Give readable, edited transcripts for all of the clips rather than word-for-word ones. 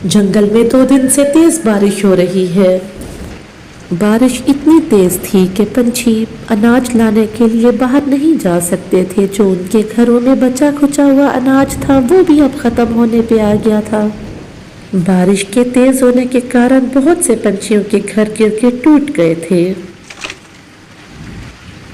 जंगल में 2 दिन से तेज बारिश हो रही है। बारिश इतनी तेज थी कि पंछी अनाज लाने के लिए बाहर नहीं जा सकते थे। जो उनके घरों में बचा खुचा हुआ अनाज था वो भी अब खत्म होने पे आ गया था। बारिश के तेज होने के कारण बहुत से पंछियों के घर गिर के टूट गए थे।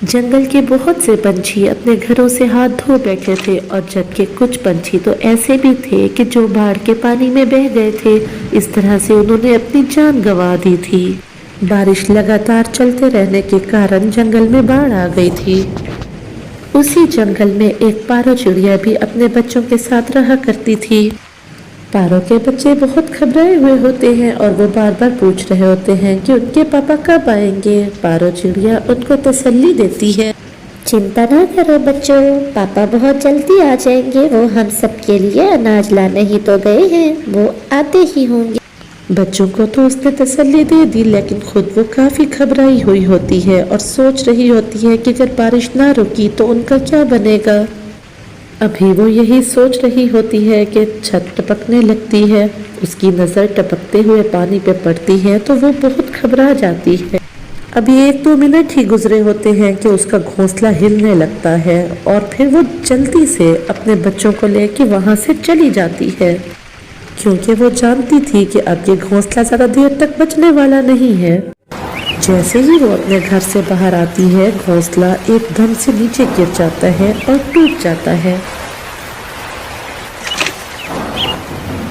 जंगल के बहुत से पंछी अपने घरों से हाथ धो बैठे थे और जबकि कुछ पंछी तो ऐसे भी थे कि जो बाढ़ के पानी में बह गए थे। इस तरह से उन्होंने अपनी जान गंवा दी थी। बारिश लगातार चलते रहने के कारण जंगल में बाढ़ आ गई थी। उसी जंगल में एक पारो चिड़िया भी अपने बच्चों के साथ रहा करती थी। पारो के बच्चे बहुत घबराए हुए होते हैं और वो बार बार पूछ रहे होते हैं कि उनके पापा कब आएंगे। पारो चिड़िया उनको तसल्ली देती है। चिंता ना करो बच्चों, पापा बहुत जल्दी आ जाएंगे। वो हम सब के लिए अनाज लाने ही तो गए हैं, वो आते ही होंगे। बच्चों को तो उसने तसल्ली दे दी, लेकिन खुद वो काफी घबराई हुई होती है और सोच रही होती है कि अगर बारिश ना रुकी तो उनका क्या बनेगा। अभी वो यही सोच रही होती है कि छत टपकने लगती है। उसकी नज़र टपकते हुए पानी पे पड़ती है तो वो बहुत घबरा जाती है। अभी 1-2 मिनट ही गुजरे होते हैं कि उसका घोंसला हिलने लगता है और फिर वो जल्दी से अपने बच्चों को लेके वहाँ से चली जाती है, क्योंकि वो जानती थी कि अब ये घोंसला ज़्यादा देर तक बचने वाला नहीं है। जैसे ही वो अपने घर से बाहर आती है, घोंसला एकदम से नीचे गिर जाता है और टूट जाता है।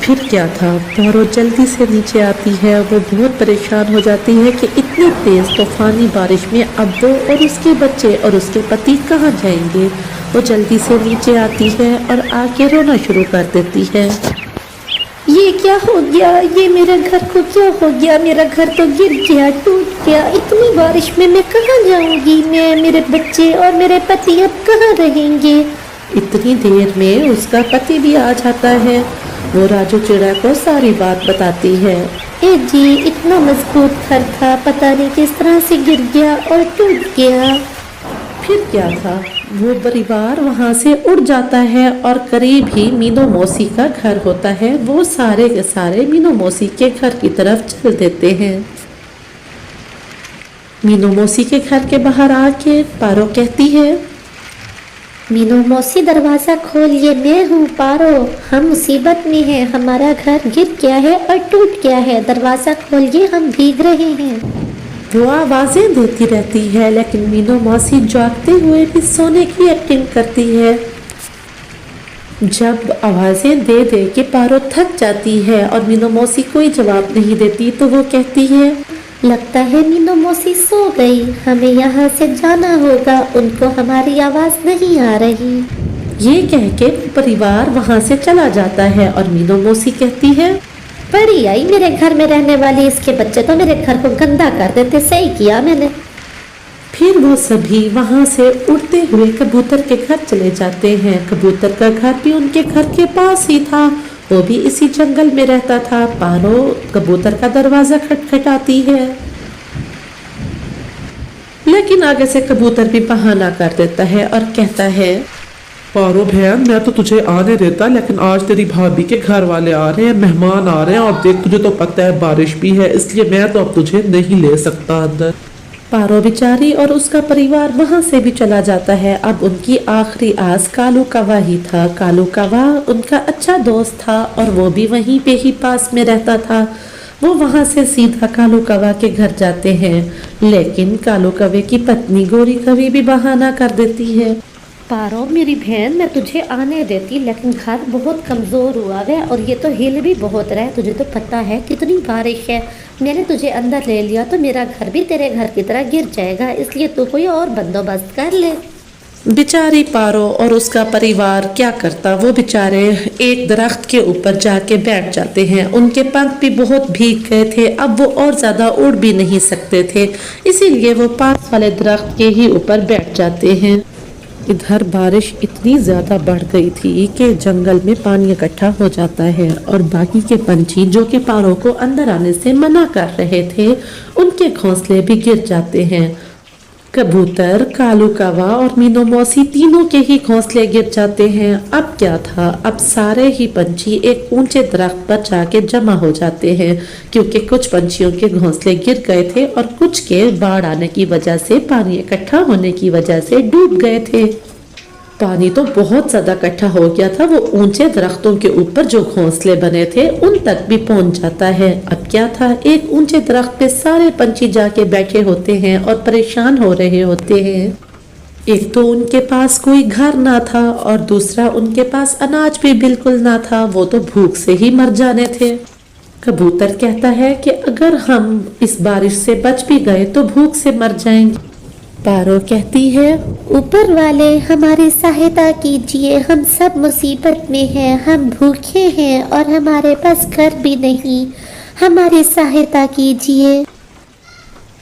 फिर क्या था, पारो जल्दी से नीचे आती है। वो बहुत परेशान हो जाती है कि इतनी तेज तूफानी बारिश में अब वो और उसके बच्चे और उसके पति कहाँ जाएंगे। वो जल्दी से नीचे आती है और आके रोना शुरू कर देती है। ये क्या हो गया, ये मेरे घर को क्या हो गया, मेरा घर तो गिर गया, टूट गया। इतनी बारिश में मैं कहाँ जाऊंगी, मैं, मेरे बच्चे और मेरे पति अब कहाँ रहेंगे। इतनी देर में उसका पति भी आ जाता है। वो राजू चिड़िया को सारी बात बताती है। ए जी, इतना मजबूत घर था, पता नहीं किस तरह से गिर गया और टूट गया। फिर क्या था, वो परिवार वहाँ से उड़ जाता है और करीब ही मीनू मौसी का घर होता है। वो सारे के सारे मीनू मौसी के घर की तरफ चल देते हैं। मीनू मौसी के घर के बाहर आके पारो कहती है, मीनू मौसी दरवाजा खोलिए, मैं हूँ पारो। हम मुसीबत में हैं, हमारा घर गिर गया है और टूट गया है, दरवाजा खोलिए, हम भीग रहे हैं। वो आवाजें देती रहती है, लेकिन मीनू मौसी जागते हुए भी सोने की एक्टिंग करती है। जब आवाजें दे दे के पारो थक जाती है और मीनू मौसी कोई जवाब नहीं देती तो वो कहती है, लगता है मीनू मौसी सो गई, हमें यहाँ से जाना होगा, उनको हमारी आवाज नहीं आ रही। ये कह के परिवार वहाँ से चला जाता है और मीनू मौसी कहती है, बड़ी आई मेरे घर में रहने वाली, इसके बच्चे तो मेरे घर को गंदा कर देते, सही किया मैंने। फिर वो सभी वहाँ से उड़ते हुए कबूतर के घर चले जाते हैं। कबूतर का घर भी उनके घर के पास ही था, वो भी इसी जंगल में रहता था। पारो कबूतर का दरवाजा खटखटाती है, लेकिन आगे से कबूतर भी बहाना कर देता है और कहता है, पारो बहन, मैं तो तुझे आने देता, लेकिन आज तेरी भाभी के घर वाले आ रहे हैं, मेहमान आ रहे हैं, और देख तुझे तो पता है बारिश भी है, इसलिए मैं तो अब तुझे नहीं ले सकता अंदर। पारो बेचारी और उसका परिवार वहां से भी चला जाता है। अब उनकी आखिरी आस कालू कौवा ही था। कालू कौवा उनका अच्छा दोस्त था और वो भी वहीं पे ही पास में रहता था। वो वहां से सीधा कालू कौवा के घर जाते हैं, लेकिन कालू कौवे की पत्नी गोरी कभी भी बहाना कर देती है। पारो मेरी बहन, मैं तुझे आने देती, लेकिन घर बहुत कमज़ोर हुआ है और ये तो हिल भी बहुत रहा है, तुझे तो पता है कितनी बारिश है। मैंने तुझे अंदर ले लिया तो मेरा घर भी तेरे घर की तरह गिर जाएगा, इसलिए तू कोई और बंदोबस्त कर ले। बेचारी पारो और उसका परिवार क्या करता, वो बेचारे एक दरख्त के ऊपर जाके बैठ जाते हैं। उनके पंख भी बहुत भीग गए थे, अब वो और ज़्यादा उड़ भी नहीं सकते थे, इसीलिए वो पास वाले दरख्त के ही ऊपर बैठ जाते हैं। इधर बारिश इतनी ज़्यादा बढ़ गई थी कि जंगल में पानी इकट्ठा हो जाता है और बाकी के पंछी जो कि पारो को अंदर आने से मना कर रहे थे, उनके घोंसले भी गिर जाते हैं। कबूतर, कालू कौवा और मीनू मौसी तीनों के ही घोंसले गिर जाते हैं। अब क्या था, अब सारे ही पंछी एक ऊंचे दरख्त पर जाके जमा हो जाते हैं, क्योंकि कुछ पंछियों के घोंसले गिर गए थे और कुछ के बाढ़ आने की वजह से, पानी इकट्ठा होने की वजह से डूब गए थे। पानी तो बहुत ज्यादा इकट्ठा हो गया था, वो ऊंचे दरख्तों के ऊपर जो घोंसले बने थे उन तक भी पहुंच जाता है। अब क्या था, एक ऊंचे दरख्त पे सारे पंछी जाके बैठे होते हैं और परेशान हो रहे होते हैं। एक तो उनके पास कोई घर ना था और दूसरा उनके पास अनाज भी बिल्कुल ना था, वो तो भूख से ही मर जाने थे। कबूतर कहता है कि अगर हम इस बारिश से बच भी गए तो भूख से मर जाएंगे। पारो कहती है, ऊपर वाले हमारी सहायता कीजिए, हम सब मुसीबत में हैं, हम भूखे हैं और हमारे पास घर भी नहीं, हमारी सहायता कीजिए।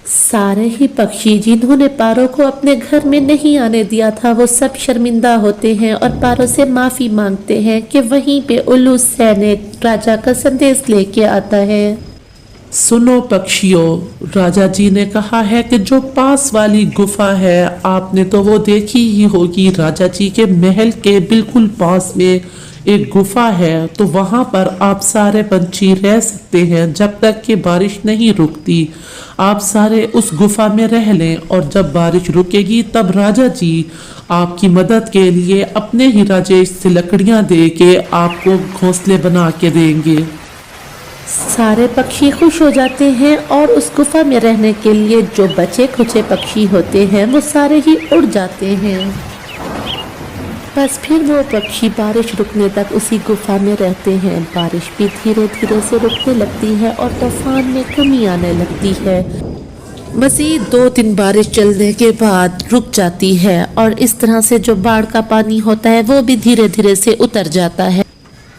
सारे ही पक्षी जिन्होंने पारो को अपने घर में नहीं आने दिया था, वो सब शर्मिंदा होते हैं और पारो से माफी मांगते हैं कि वहीं पे उल्लू सैनिक राजा का संदेश लेके आता है। सुनो पक्षियों, राजा जी ने कहा है कि जो पास वाली गुफा है, आपने तो वो देखी ही होगी, राजा जी के महल के बिल्कुल पास में एक गुफा है, तो वहां पर आप सारे पंछी रह सकते हैं जब तक कि बारिश नहीं रुकती। आप सारे उस गुफा में रह लें और जब बारिश रुकेगी तब राजा जी आपकी मदद के लिए अपने ही राजेश से लकड़ियां दे के आपको घोंसले बना के देंगे। सारे पक्षी खुश हो जाते हैं और उस गुफा में रहने के लिए जो बचे खुचे पक्षी होते हैं वो सारे ही उड़ जाते हैं। बस फिर वो पक्षी बारिश रुकने तक उसी गुफा में रहते हैं। बारिश भी धीरे धीरे से रुकने लगती है और तूफान में कमी आने लगती है। मज़ीद 2-3 बारिश चलने के बाद रुक जाती है और इस तरह से जो बाढ़ का पानी होता है वो भी धीरे धीरे से उतर जाता है।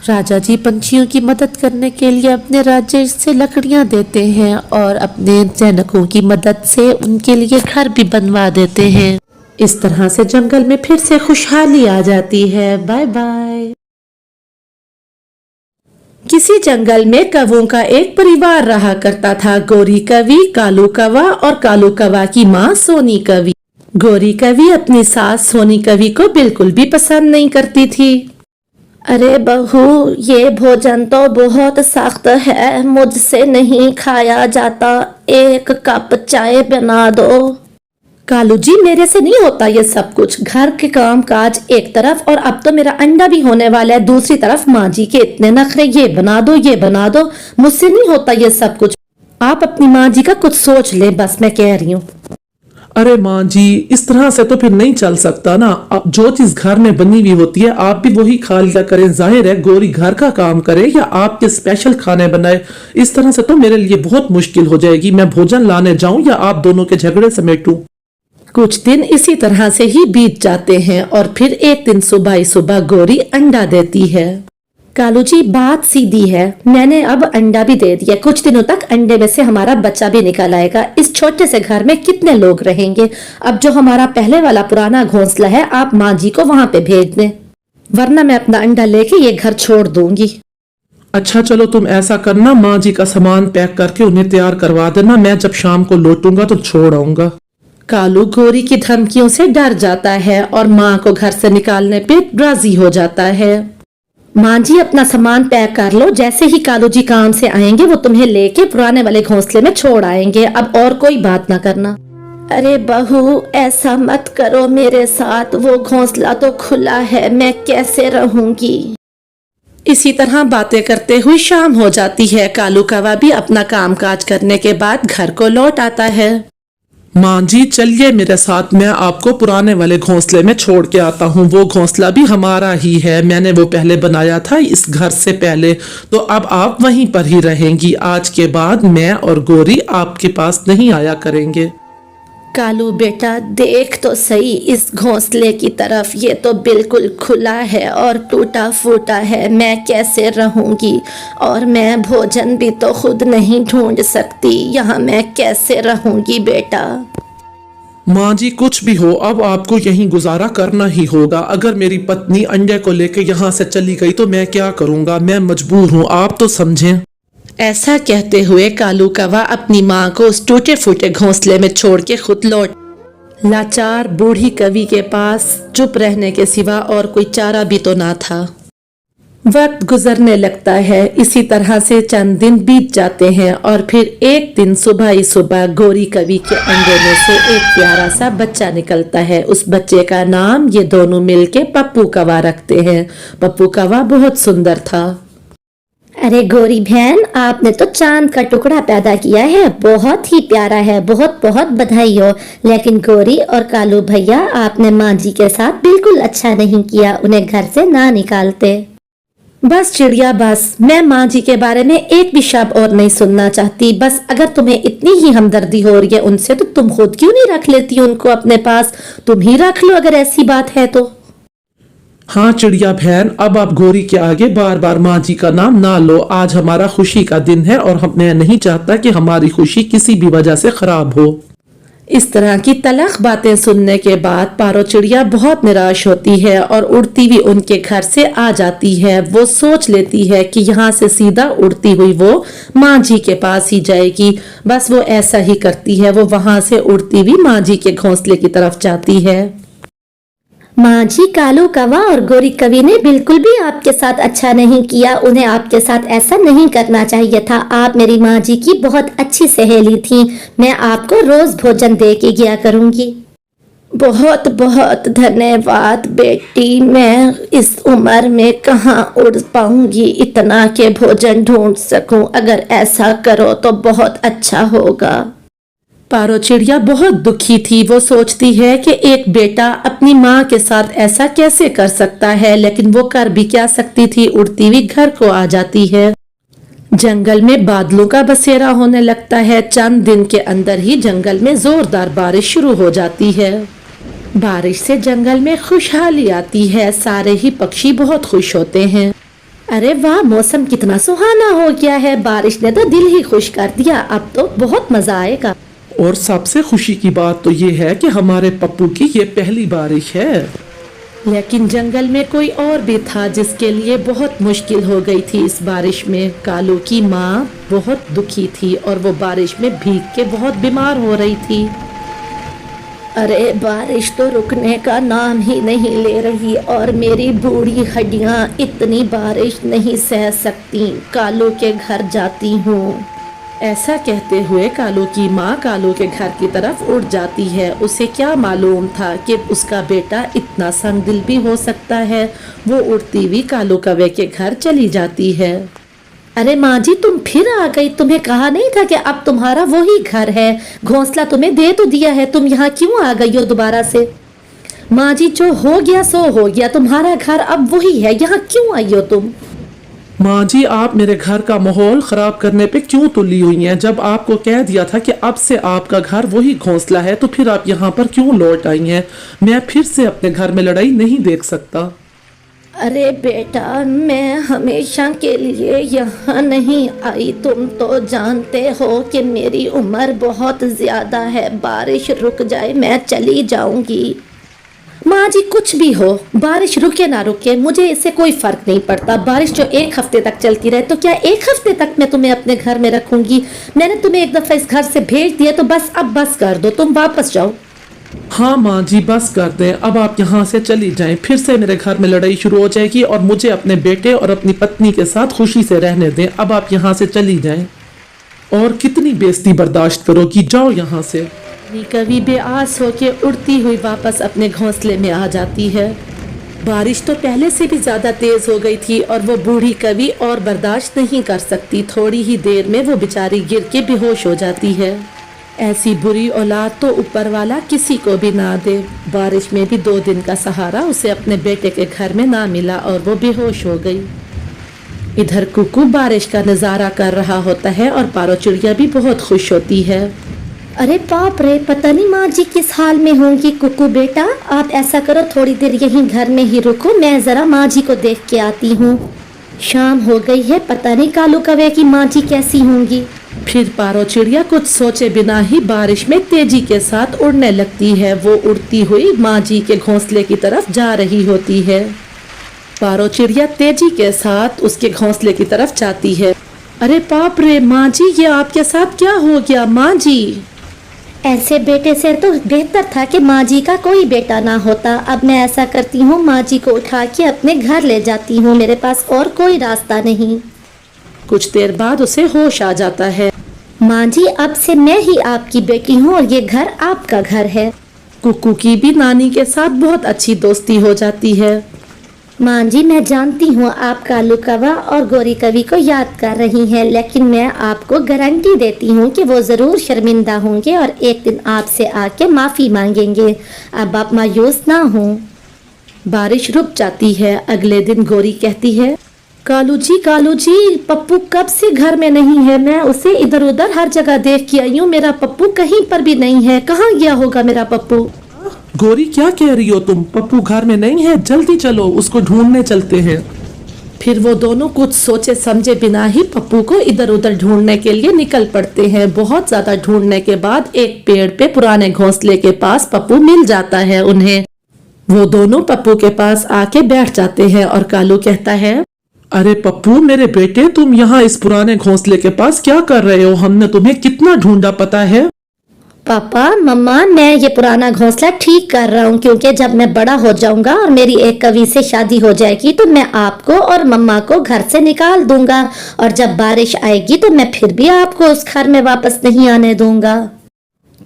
राजा जी पंछियों की मदद करने के लिए अपने राज्य से लकड़ियां देते हैं और अपने सैनिकों की मदद से उनके लिए घर भी बनवा देते हैं। इस तरह से जंगल में फिर से खुशहाली आ जाती है। Bye bye. किसी जंगल में कौवों का एक परिवार रहा करता था, गोरी कौवी, कालू कौवा और कालू कौवा की माँ सोनी कौवी। गोरी कौवी अपनी सास सोनी कौवी को बिल्कुल भी पसंद नहीं करती थी। अरे बहू, ये भोजन तो बहुत सख्त है, मुझसे नहीं खाया जाता, एक कप चाय बना दो। कालू जी, मेरे से नहीं होता ये सब कुछ। घर के काम काज एक तरफ और अब तो मेरा अंडा भी होने वाला है दूसरी तरफ। माँ जी के इतने नखरे, ये बना दो ये बना दो, मुझसे नहीं होता ये सब कुछ। आप अपनी माँ जी का कुछ सोच ले, बस मैं कह रही हूँ। अरे माँ जी, इस तरह से तो फिर नहीं चल सकता ना। अब जो चीज घर में बनी हुई होती है आप भी वही खा लिया करें। जाहिर है गोरी घर का काम करे या आपके स्पेशल खाने बनाए। इस तरह से तो मेरे लिए बहुत मुश्किल हो जाएगी। मैं भोजन लाने जाऊं या आप दोनों के झगड़े समेटूं? कुछ दिन इसी तरह से ही बीत जाते हैं और फिर एक दिन सुबह ही सुबह गोरी अंडा देती है। कालू जी, बात सीधी है, मैंने अब अंडा भी दे दिया। कुछ दिनों तक अंडे में से हमारा बच्चा भी निकल आएगा। इस छोटे से घर में कितने लोग रहेंगे? अब जो हमारा पहले वाला पुराना घोंसला है आप माँ जी को वहां पे भेज दें, वरना मैं अपना अंडा लेके ये घर छोड़ दूंगी। अच्छा चलो, तुम ऐसा करना, माँ जी का सामान पैक करके उन्हें तैयार करवा देना। मैं जब शाम को लौटूंगा तो छोड़ आऊंगा। कालू गोरी की धमकियों से डर जाता है और माँ को घर से निकालने पे राजी हो जाता है। माँ जी, अपना सामान पैक कर लो, जैसे ही कालू जी काम से आएंगे वो तुम्हें लेके पुराने वाले घोंसले में छोड़ आएंगे। अब और कोई बात ना करना। अरे बहू, ऐसा मत करो मेरे साथ, वो घोंसला तो खुला है, मैं कैसे रहूंगी। इसी तरह बातें करते हुए शाम हो जाती है। कालू कौवा भी अपना कामकाज करने के बाद घर को लौट आता है। माँ जी चलिए मेरे साथ, मैं आपको पुराने वाले घोंसले में छोड़ के आता हूँ। वो घोंसला भी हमारा ही है, मैंने वो पहले बनाया था इस घर से पहले, तो अब आप वहीं पर ही रहेंगी। आज के बाद मैं और गोरी आपके पास नहीं आया करेंगे। कालू बेटा, देख तो सही इस घोंसले की तरफ, ये तो बिल्कुल खुला है और टूटा फूटा है, मैं कैसे रहूंगी? और मैं भोजन भी तो खुद नहीं ढूंढ सकती, यहाँ मैं कैसे रहूंगी बेटा? माँ जी कुछ भी हो, अब आपको यहीं गुजारा करना ही होगा। अगर मेरी पत्नी अंडे को लेकर यहाँ से चली गई तो मैं क्या करूँगा? मैं मजबूर हूँ, आप तो समझें। ऐसा कहते हुए कालू कौवा अपनी माँ को उस टूटे फूटे घोंसले में छोड़ के खुद लौट। लाचार बूढ़ी कवि के पास चुप रहने के सिवा और कोई चारा भी तो ना था। वक्त गुजरने लगता है, इसी तरह से चंद दिन बीत जाते हैं और फिर एक दिन सुबह ही सुबह गोरी कवि के अंगों से एक प्यारा सा बच्चा निकलता है। उस बच्चे का नाम ये दोनों मिलके पप्पू कवा रखते हैं। पप्पू कवा बहुत सुंदर था। अरे गोरी बहन, आपने तो चांद का टुकड़ा पैदा किया है, बहुत ही प्यारा है, बहुत बहुत बधाई हो। लेकिन गोरी और कालू भैया, आपने माँ जी के साथ बिल्कुल अच्छा नहीं किया, उन्हें घर से ना निकालते। बस चिड़िया बस, मैं माँ जी के बारे में एक भी शब्द और नहीं सुनना चाहती। बस अगर तुम्हें इतनी ही हमदर्दी हो रही है उनसे तो तुम खुद क्यों नहीं रख लेती उनको अपने पास? तुम ही रख लो अगर ऐसी बात है तो। हाँ चिड़िया बहन, अब आप गोरी के आगे बार बार माँ जी का नाम ना लो। आज हमारा खुशी का दिन है और मैं नहीं चाहता कि हमारी खुशी किसी भी वजह से खराब हो। इस तरह की तलख बातें सुनने के बाद पारो चिड़िया बहुत निराश होती है और उड़ती हुई उनके घर से आ जाती है। वो सोच लेती है कि यहाँ से सीधा उड़ती हुई वो माँ जी के पास ही जाएगी। बस वो ऐसा ही करती है, वो वहां से उड़ती हुई माँ जी के घोंसले की तरफ जाती है। माँ जी, कालू कवा और गोरी कवि ने बिल्कुल भी आपके साथ अच्छा नहीं किया, उन्हें आपके साथ ऐसा नहीं करना चाहिए था। आप मेरी माँ जी की बहुत अच्छी सहेली थी, मैं आपको रोज भोजन दे के गया करूँगी। बहुत बहुत धन्यवाद बेटी, मैं इस उम्र में कहाँ उड़ पाऊंगी इतना के भोजन ढूंढ सकूं। अगर ऐसा करो तो बहुत अच्छा होगा। पारो चिड़िया बहुत दुखी थी। वो सोचती है कि एक बेटा अपनी माँ के साथ ऐसा कैसे कर सकता है, लेकिन वो कर भी क्या सकती थी। उड़ती हुई घर को आ जाती है। जंगल में बादलों का बसेरा होने लगता है। चंद दिन के अंदर ही जंगल में जोरदार बारिश शुरू हो जाती है। बारिश से जंगल में खुशहाली आती है, सारे ही पक्षी बहुत खुश होते हैं। अरे वाह, मौसम कितना सुहाना हो गया है, बारिश ने तो दिल ही खुश कर दिया, अब तो बहुत मजा आएगा। और सबसे खुशी की बात तो ये है कि हमारे पप्पू की ये पहली बारिश है। लेकिन जंगल में कोई और भी था जिसके लिए बहुत मुश्किल हो गई थी इस बारिश में। कालू की माँ बहुत दुखी थी और वो बारिश में भीग के बहुत बीमार हो रही थी। अरे बारिश तो रुकने का नाम ही नहीं ले रही और मेरी बूढ़ी हड्डियाँ इतनी बारिश नहीं सह सकती। कालू के घर जाती हूँ। ऐसा कहते हुए कालू की माँ कालू के घर की तरफ उड़ जाती है। उसे क्या मालूम था कि उसका बेटा इतना संगदिल भी हो सकता है। वो उड़ती हुई कालू कौवे के घर चली जाती है। अरे माँ जी, तुम फिर आ गई, तुम्हें कहा नहीं था कि अब तुम्हारा वही घर है, घोंसला तुम्हें दे तो दिया है, तुम यहाँ क्यों आ गई हो दोबारा से? माँ जी, जो हो गया सो हो गया, तुम्हारा घर अब वही है, यहाँ क्यों आई हो तुम? माँ जी, आप मेरे घर का माहौल खराब करने पे क्यों तुली हुई हैं? जब आपको कह दिया था कि अब से आपका घर वही घोंसला है तो फिर आप यहाँ पर क्यों लौट आई हैं? मैं फिर से अपने घर में लड़ाई नहीं देख सकता। अरे बेटा, मैं हमेशा के लिए यहाँ नहीं आई। तुम तो जानते हो कि मेरी उम्र बहुत ज्यादा है, बारिश रुक जाए मैं चली जाऊंगी। माँ जी, कुछ भी हो, बारिश रुके ना रुके मुझे इससे कोई फर्क नहीं पड़ता। बारिश जो एक हफ्ते तक चलती रहे तो क्या एक हफ्ते तक मैं तुम्हें अपने घर में रखूंगी? मैंने तुम्हें एक दफा इस घर से भेज दिया तो बस अब बस कर दो, तुम वापस जाओ। हाँ माँ जी, बस कर दें, अब आप यहाँ से चली जाएं। फिर से मेरे घर में लड़ाई शुरू हो जाएगी और मुझे अपने बेटे और अपनी पत्नी के साथ खुशी से रहने दें। अब आप यहाँ से चली जाएं। और कितनी बेइज्जती बर्दाश्त करोगी, जाओ यहाँ से। कभी बेआस होके उड़ती हुई वापस अपने घोंसले में आ जाती है। बारिश तो पहले से भी ज्यादा तेज हो गई थी और वो बूढ़ी कवि और बर्दाश्त नहीं कर सकती। थोड़ी ही देर में वो बेचारी गिर के बेहोश हो जाती है। ऐसी बुरी औलाद तो ऊपर वाला किसी को भी ना दे। बारिश में भी 2 दिन का सहारा उसे अपने बेटे के घर में ना मिला और वो बेहोश हो गई। इधर कुकू बारिश का नजारा कर रहा होता है और पारो चिड़िया भी बहुत खुश होती है। अरे बाप रे, पता नहीं माँ जी किस हाल में होंगी। कुकू बेटा, आप ऐसा करो, थोड़ी देर यहीं घर में ही रुको, मैं जरा माँ जी को देख के आती हूँ। शाम हो गई है, पता नहीं कालू कौवे की माँ जी कैसी होंगी। फिर पारो चिड़िया कुछ सोचे बिना ही बारिश में तेजी के साथ उड़ने लगती है। वो उड़ती हुई माँ जी के घोंसले की तरफ जा रही होती है। पारो चिड़िया तेजी के साथ उसके घोंसले की तरफ जाती है। अरे बाप रे माँ जी, ये आपके साथ क्या हो गया माँ जी? ऐसे बेटे से तो बेहतर था कि माँ जी का कोई बेटा ना होता। अब मैं ऐसा करती हूँ, माँ जी को उठा के अपने घर ले जाती हूँ, मेरे पास और कोई रास्ता नहीं। कुछ देर बाद उसे होश आ जाता है। माँ जी, अब से मैं ही आपकी बेटी हूँ और ये घर आपका घर है। कुकू की भी नानी के साथ बहुत अच्छी दोस्ती हो जाती है। माँ जी, मैं जानती हूँ आप कालू कवा और गौरी कवि को याद कर रही हैं, लेकिन मैं आपको गारंटी देती हूँ कि वो ज़रूर शर्मिंदा होंगे और एक दिन आपसे आके माफ़ी मांगेंगे। अब आप मायूस ना हो। बारिश रुक जाती है। अगले दिन गौरी कहती है, कालू जी, पप्पू कब से घर में नहीं है। मैं उसे इधर उधर हर जगह देख के आई हूँ, मेरा पप्पू कहीं पर भी नहीं है। कहाँ गया होगा मेरा पप्पू? गौरी, क्या कह रही हो तुम? पप्पू घर में नहीं है, जल्दी चलो उसको ढूंढने चलते हैं। फिर वो दोनों कुछ सोचे समझे बिना ही पप्पू को इधर उधर ढूंढने के लिए निकल पड़ते हैं। बहुत ज्यादा ढूंढने के बाद एक पेड़ पे पुराने घोंसले के पास पप्पू मिल जाता है उन्हें। वो दोनों पप्पू के पास आके बैठ जाते हैं और कालू कहता है, अरे पप्पू मेरे बेटे, तुम यहाँ इस पुराने घोंसले के पास क्या कर रहे हो? हमने तुम्हें कितना ढूंढा पता है? पापा मम्मा, मैं ये पुराना घोंसला ठीक कर रहा हूँ, क्योंकि जब मैं बड़ा हो जाऊंगा और मेरी एक कवि से शादी हो जाएगी तो मैं आपको और मम्मा को घर से निकाल दूंगा, और जब बारिश आएगी तो मैं फिर भी आपको उस घर में वापस नहीं आने दूंगा,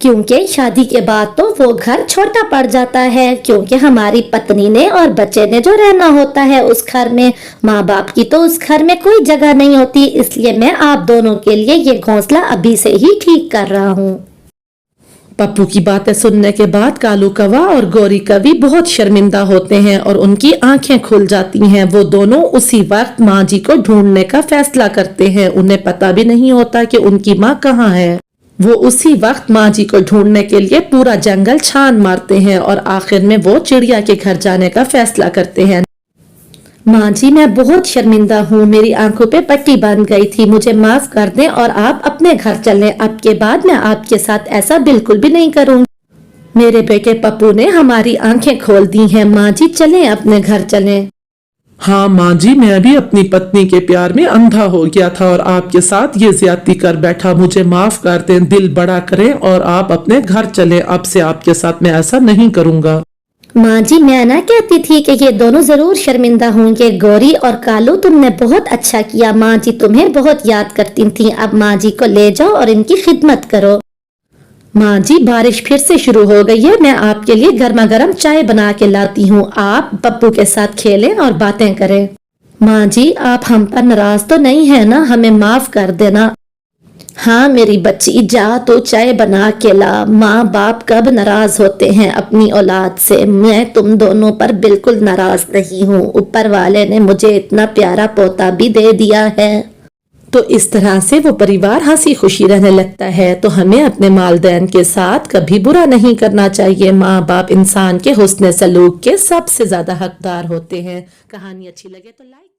क्योंकि शादी के बाद तो वो घर छोटा पड़ जाता है, क्योंकि हमारी पत्नी ने और बच्चे ने जो रहना होता है उस घर में, माँ बाप की तो उस घर में कोई जगह नहीं होती। इसलिए मैं आप दोनों के लिए ये घोंसला अभी से ही ठीक कर रहा हूँ। पप्पू की बातें सुनने के बाद कालू कवा और गौरी कवि बहुत शर्मिंदा होते हैं और उनकी आंखें खुल जाती हैं। वो दोनों उसी वक्त माँ जी को ढूंढने का फैसला करते हैं। उन्हें पता भी नहीं होता कि उनकी माँ कहाँ है। वो उसी वक्त माँ जी को ढूंढने के लिए पूरा जंगल छान मारते हैं और आखिर में वो चिड़िया के घर जाने का फैसला करते हैं। माँ जी, मैं बहुत शर्मिंदा हूँ, मेरी आंखों पे पट्टी बांध गई थी, मुझे माफ कर दें और आप अपने घर चलें। अब के बाद मैं आपके साथ ऐसा बिल्कुल भी नहीं करूँगी। मेरे बेटे पप्पू ने हमारी आंखें खोल दी हैं। माँ जी, चलें, अपने घर चलें। हाँ माँ जी, मैं भी अपनी पत्नी के प्यार में अंधा हो गया था और आपके साथ ये ज्यादती कर बैठा। मुझे माफ कर दें, दिल बड़ा करें और आप अपने घर चलें। अब से आपके साथ मैं ऐसा नहीं करूँगा। माँ जी, मैं ना कहती थी कि ये दोनों जरूर शर्मिंदा होंगे। गौरी और कालू, तुमने बहुत अच्छा किया। माँ जी तुम्हें बहुत याद करती थी। अब माँ जी को ले जाओ और इनकी खिदमत करो। माँ जी, बारिश फिर से शुरू हो गई है, मैं आपके लिए गर्मा गर्म चाय बना के लाती हूँ। आप पप्पू के साथ खेलें और बातें करें। माँ जी, आप हम पर नाराज तो नहीं है ना? हमें माफ कर देना। हाँ मेरी बच्ची, जा तो चाय बना के ला। माँ बाप कब नाराज होते हैं अपनी औलाद से? मैं तुम दोनों पर बिल्कुल नाराज नहीं हूँ। ऊपर वाले ने मुझे इतना प्यारा पोता भी दे दिया है। तो इस तरह से वो परिवार हंसी खुशी रहने लगता है। तो हमें अपने वालिदैन के साथ कभी बुरा नहीं करना चाहिए। माँ बाप इंसान के हुस्न सलूक के सबसे ज्यादा हकदार होते हैं। कहानी अच्छी लगे तो लाइक